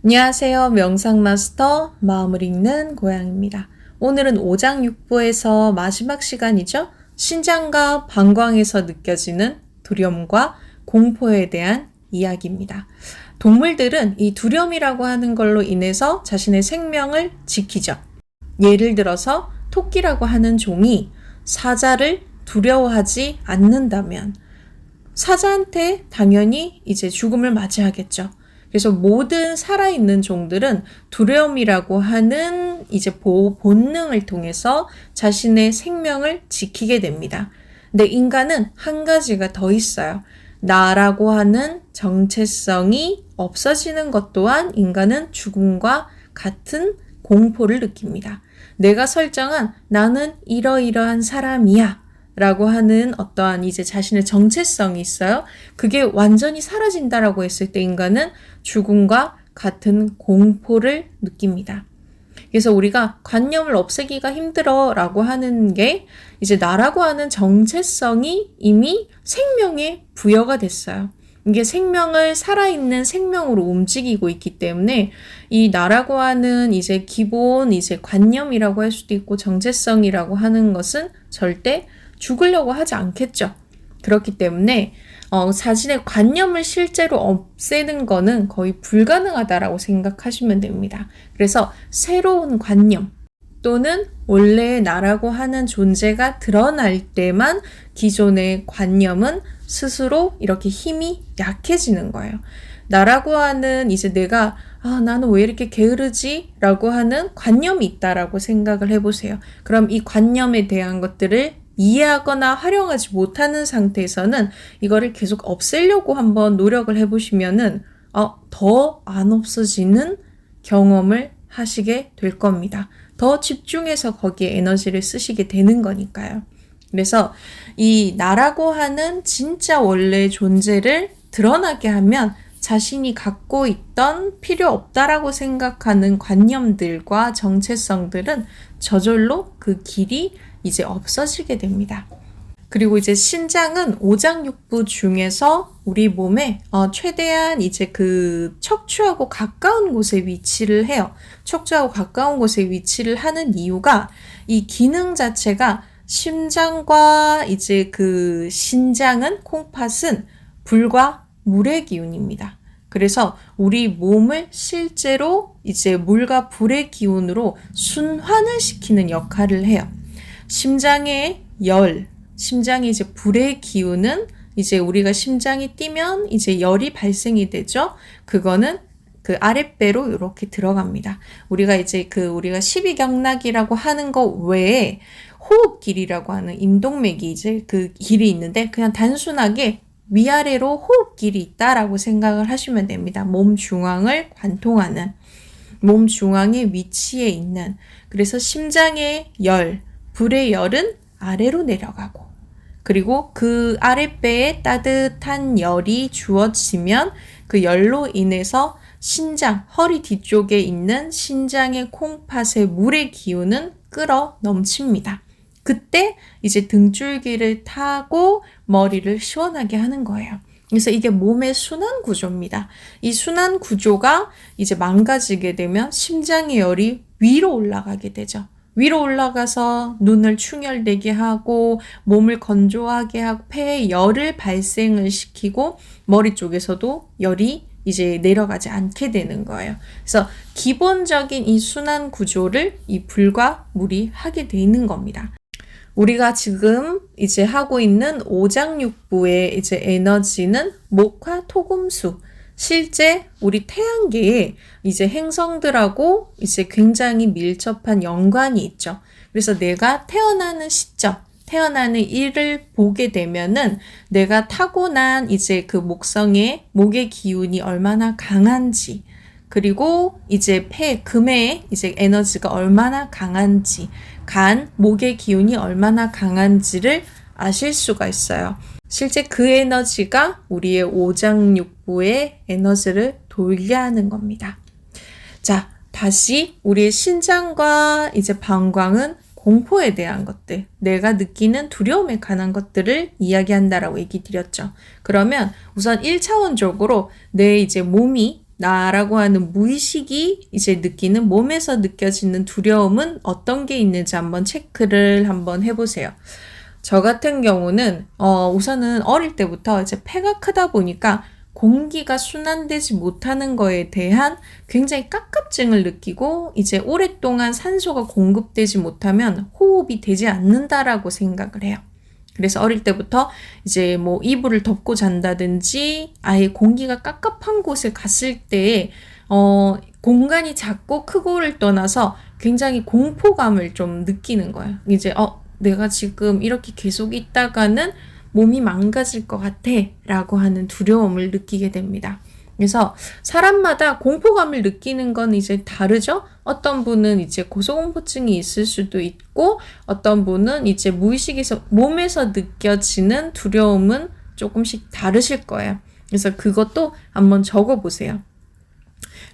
안녕하세요. 명상마스터 마음을 읽는 고양입니다. 오늘은 오장육부에서 마지막 시간이죠. 신장과 방광에서 느껴지는 두려움과 공포에 대한 이야기입니다. 동물들은 이 두려움이라고 하는 걸로 인해서 자신의 생명을 지키죠. 예를 들어서 토끼라고 하는 종이 사자를 두려워하지 않는다면 사자한테 당연히 이제 죽음을 맞이하겠죠. 그래서 모든 살아있는 종들은 두려움이라고 하는 이제 보호 본능을 통해서 자신의 생명을 지키게 됩니다. 근데 인간은 한 가지가 더 있어요. 나라고 하는 정체성이 없어지는 것 또한 인간은 죽음과 같은 공포를 느낍니다. 내가 설정한 나는 이러이러한 사람이야 라고 하는 어떠한 이제 자신의 정체성이 있어요. 그게 완전히 사라진다라고 했을 때 인간은 죽음과 같은 공포를 느낍니다. 그래서 우리가 관념을 없애기가 힘들어 라고 하는 게 이제 나라고 하는 정체성이 이미 생명에 부여가 됐어요. 이게 생명을 살아있는 생명으로 움직이고 있기 때문에 이 나라고 하는 이제 기본 이제 관념이라고 할 수도 있고 정체성이라고 하는 것은 절대 죽으려고 하지 않겠죠. 그렇기 때문에 자신의 관념을 실제로 없애는 거는 거의 불가능하다라고 생각하시면 됩니다. 그래서 새로운 관념 또는 원래의 나라고 하는 존재가 드러날 때만 기존의 관념은 스스로 이렇게 힘이 약해지는 거예요. 나라고 하는 이제 내가 나는 왜 이렇게 게으르지? 라고 하는 관념이 있다라고 생각을 해보세요. 그럼 이 관념에 대한 것들을 이해하거나 활용하지 못하는 상태에서는 이거를 계속 없애려고 한번 노력을 해보시면은 더 안 없어지는 경험을 하시게 될 겁니다. 더 집중해서 거기에 에너지를 쓰시게 되는 거니까요. 그래서 이 나라고 하는 진짜 원래 존재를 드러나게 하면 자신이 갖고 있던 필요 없다라고 생각하는 관념들과 정체성들은 저절로 그 길이 이제 없어지게 됩니다. 그리고 이제 신장은 오장육부 중에서 우리 몸에 최대한 이제 그 척추하고 가까운 곳에 위치를 해요. 척추하고 가까운 곳에 위치를 하는 이유가 이 기능 자체가 심장과 이제 그 신장은 콩팥은 불과 물의 기운입니다. 그래서 우리 몸을 실제로 이제 물과 불의 기운으로 순환을 시키는 역할을 해요. 심장의 심장이 이제 불의 기운은 이제 우리가 심장이 뛰면 이제 열이 발생이 되죠. 그거는 그 아랫배로 이렇게 들어갑니다. 우리가 이제 우리가 십이경락이라고 하는 거 외에 호흡길이라고 하는 임동맥이 이제 그 길이 있는데 그냥 단순하게 위아래로 호흡길이 있다라고 생각을 하시면 됩니다. 몸 중앙을 관통하는 몸 중앙의 위치에 있는 그래서 심장의 불의 열은 아래로 내려가고 그리고 그 아랫배에 따뜻한 열이 주어지면 그 열로 인해서 신장, 허리 뒤쪽에 있는 신장의 콩팥의 물의 기운은 끌어 넘칩니다. 그때 이제 등줄기를 타고 머리를 시원하게 하는 거예요. 그래서 이게 몸의 순환 구조입니다. 이 순환 구조가 이제 망가지게 되면 심장의 열이 위로 올라가게 되죠. 위로 올라가서 눈을 충혈되게 하고 몸을 건조하게 하고 폐에 열을 발생을 시키고 머리 쪽에서도 열이 이제 내려가지 않게 되는 거예요. 그래서 기본적인 이 순환 구조를 이 불과 물이 하게 돼 있는 겁니다. 우리가 지금 이제 하고 있는 오장육부의 이제 에너지는 목화 토금수. 실제 우리 태양계에 이제 행성들하고 이제 굉장히 밀접한 연관이 있죠. 그래서 내가 태어나는 시점, 태어나는 일을 보게 되면은 내가 타고난 이제 그 목성의 목의 기운이 얼마나 강한지, 그리고 이제 금의 이제 에너지가 얼마나 강한지, 목의 기운이 얼마나 강한지를 아실 수가 있어요. 실제 그 에너지가 우리의 오장육부의 에너지를 돌게 하는 겁니다. 자, 다시 우리의 신장과 이제 방광은 공포에 대한 것들, 내가 느끼는 두려움에 관한 것들을 이야기한다라고 얘기 드렸죠. 그러면 우선 1차원적으로 내 이제 몸이 나라고 하는 무의식이 이제 느끼는 몸에서 느껴지는 두려움은 어떤 게 있는지 한번 체크를 한번 해보세요. 저 같은 경우는 우선은 어릴 때부터 이제 폐가 크다 보니까 공기가 순환되지 못하는 거에 대한 굉장히 깝깝증을 느끼고 이제 오랫동안 산소가 공급되지 못하면 호흡이 되지 않는다라고 생각을 해요. 그래서 어릴 때부터 이제 뭐 이불을 덮고 잔다든지 아예 공기가 깝깝한 곳에 갔을 때 공간이 작고 크고를 떠나서 굉장히 공포감을 좀 느끼는 거예요. 이제 내가 지금 이렇게 계속 있다가는 몸이 망가질 것 같아 라고 하는 두려움을 느끼게 됩니다. 그래서 사람마다 공포감을 느끼는 건 이제 다르죠? 어떤 분은 이제 고소공포증이 있을 수도 있고, 어떤 분은 이제 무의식에서, 몸에서 느껴지는 두려움은 조금씩 다르실 거예요. 그래서 그것도 한번 적어보세요.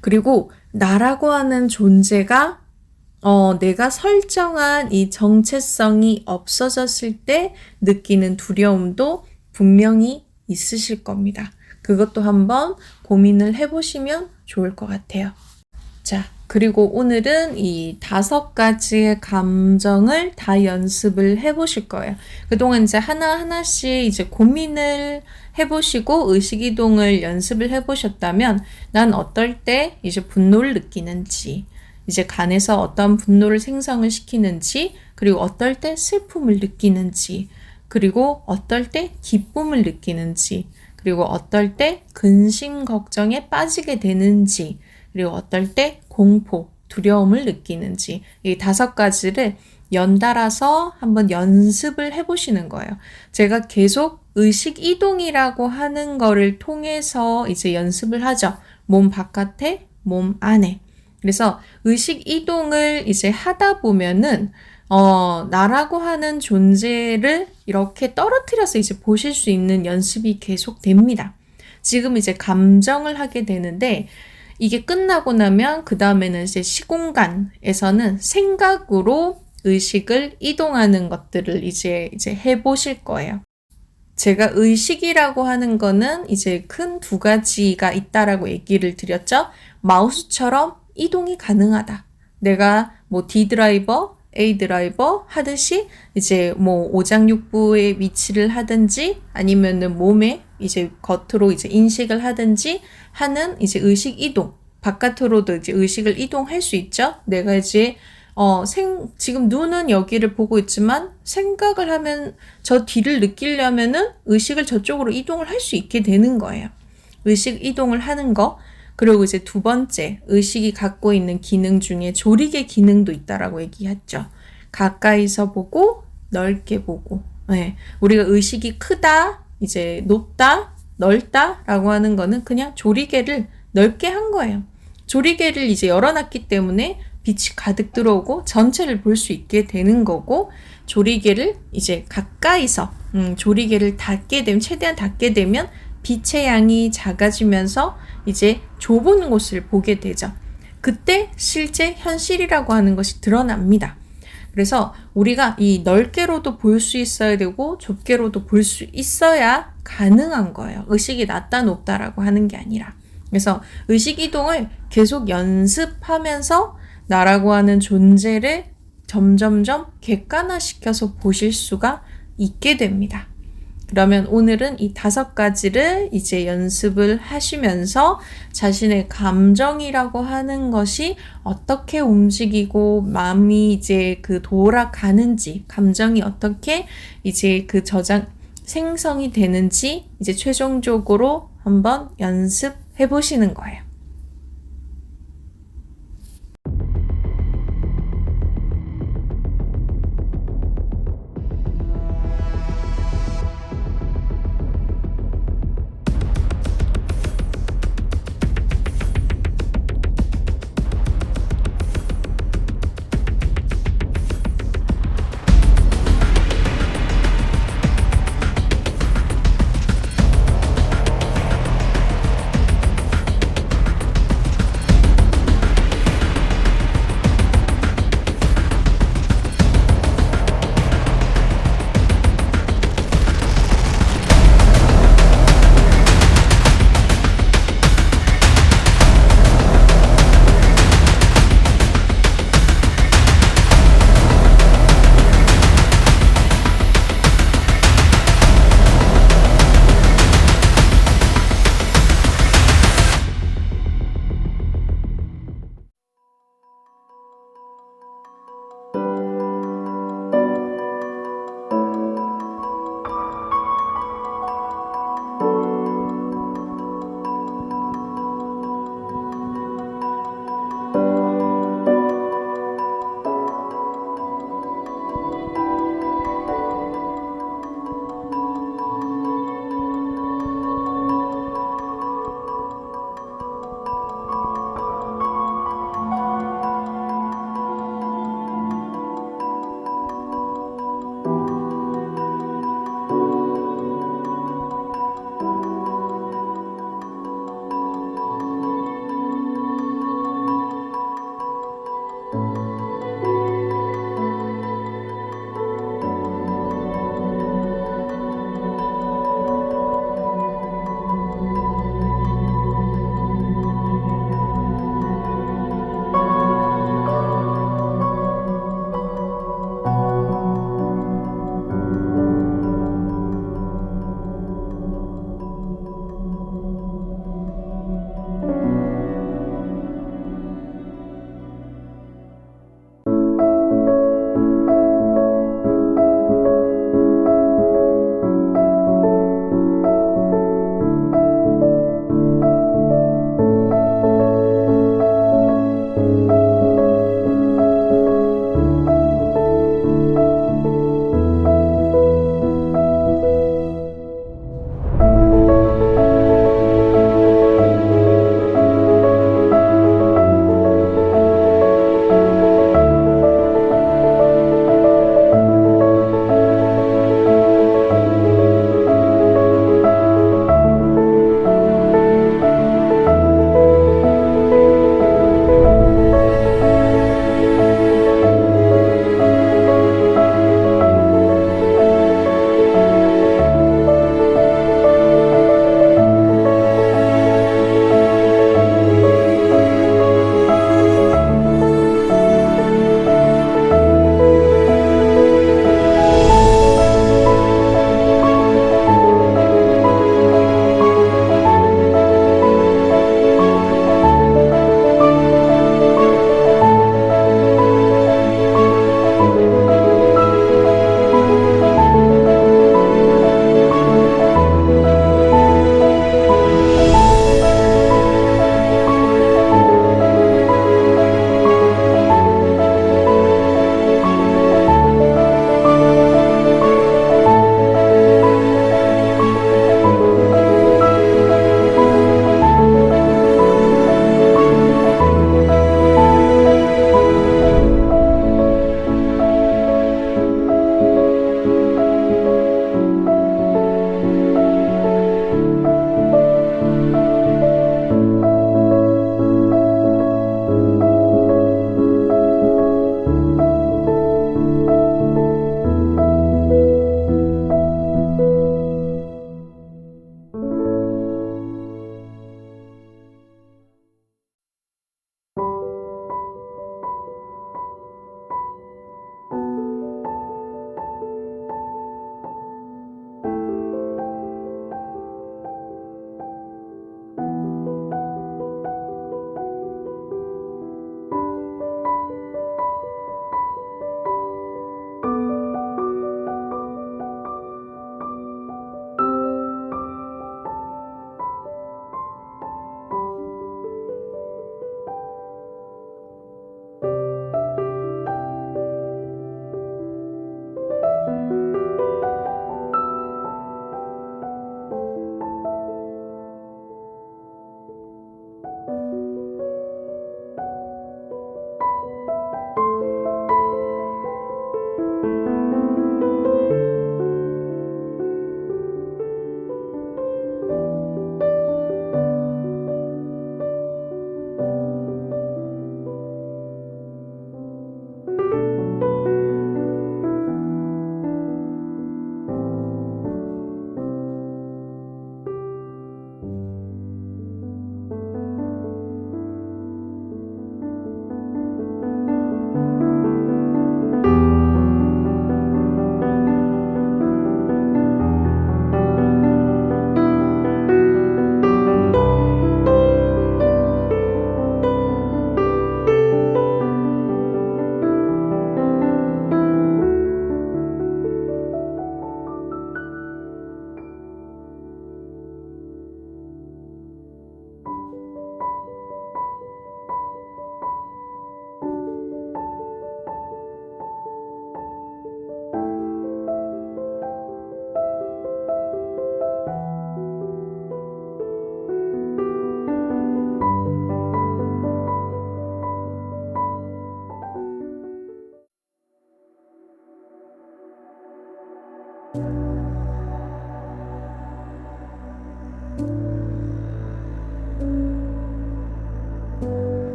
그리고 나라고 하는 존재가 내가 설정한 이 정체성이 없어졌을 때 느끼는 두려움도 분명히 있으실 겁니다. 그것도 한번 고민을 해보시면 좋을 것 같아요. 자, 그리고 오늘은 이 5가지의 감정을 다 연습을 해보실 거예요. 그동안 이제 하나하나씩 이제 고민을 해보시고 의식이동을 연습을 해보셨다면 난 어떨 때 이제 분노를 느끼는지, 이제 간에서 어떤 분노를 생성을 시키는지, 그리고 어떨 때 슬픔을 느끼는지, 그리고 어떨 때 기쁨을 느끼는지, 그리고 어떨 때 근심 걱정에 빠지게 되는지, 그리고 어떨 때 공포, 두려움을 느끼는지, 이 5가지를 연달아서 한번 연습을 해보시는 거예요. 제가 계속 의식 이동이라고 하는 거를 통해서 이제 연습을 하죠. 몸 바깥에, 몸 안에. 그래서 의식 이동을 이제 하다 보면은 나라고 하는 존재를 이렇게 떨어뜨려서 이제 보실 수 있는 연습이 계속 됩니다. 지금 이제 감정을 하게 되는데 이게 끝나고 나면 그 다음에는 이제 시공간에서는 생각으로 의식을 이동하는 것들을 이제 해보실 거예요. 제가 의식이라고 하는 거는 이제 큰 2가지가 있다라고 얘기를 드렸죠. 마우스처럼 이동이 가능하다. 내가 뭐 D 드라이버, A 드라이버 하듯이 이제 뭐 오장육부의 위치를 하든지 아니면은 몸에 이제 겉으로 이제 인식을 하든지 하는 이제 의식 이동. 바깥으로도 이제 의식을 이동할 수 있죠. 내가 이제 지금 눈은 여기를 보고 있지만 생각을 하면 저 뒤를 느끼려면은 의식을 저쪽으로 이동을 할 수 있게 되는 거예요. 의식 이동을 하는 거. 그리고 이제 2번째, 의식이 갖고 있는 기능 중에 조리개 기능도 있다라고 얘기했죠. 가까이서 보고, 넓게 보고. 네. 우리가 의식이 크다, 이제 높다, 넓다라고 하는 거는 그냥 조리개를 넓게 한 거예요. 조리개를 이제 열어놨기 때문에 빛이 가득 들어오고 전체를 볼 수 있게 되는 거고, 조리개를 이제 가까이서, 조리개를 닫게 되면, 최대한 닫게 되면 빛의 양이 작아지면서 이제 좁은 곳을 보게 되죠. 그때 실제 현실이라고 하는 것이 드러납니다. 그래서 우리가 이 넓게로도 볼 수 있어야 되고 좁게로도 볼 수 있어야 가능한 거예요. 의식이 낮다 높다라고 하는 게 아니라. 그래서 의식 이동을 계속 연습하면서 나라고 하는 존재를 점점점 객관화시켜서 보실 수가 있게 됩니다. 그러면 오늘은 이 5가지를 이제 연습을 하시면서 자신의 감정이라고 하는 것이 어떻게 움직이고 마음이 이제 돌아가는지, 감정이 어떻게 이제 생성이 되는지 이제 최종적으로 한번 연습해 보시는 거예요.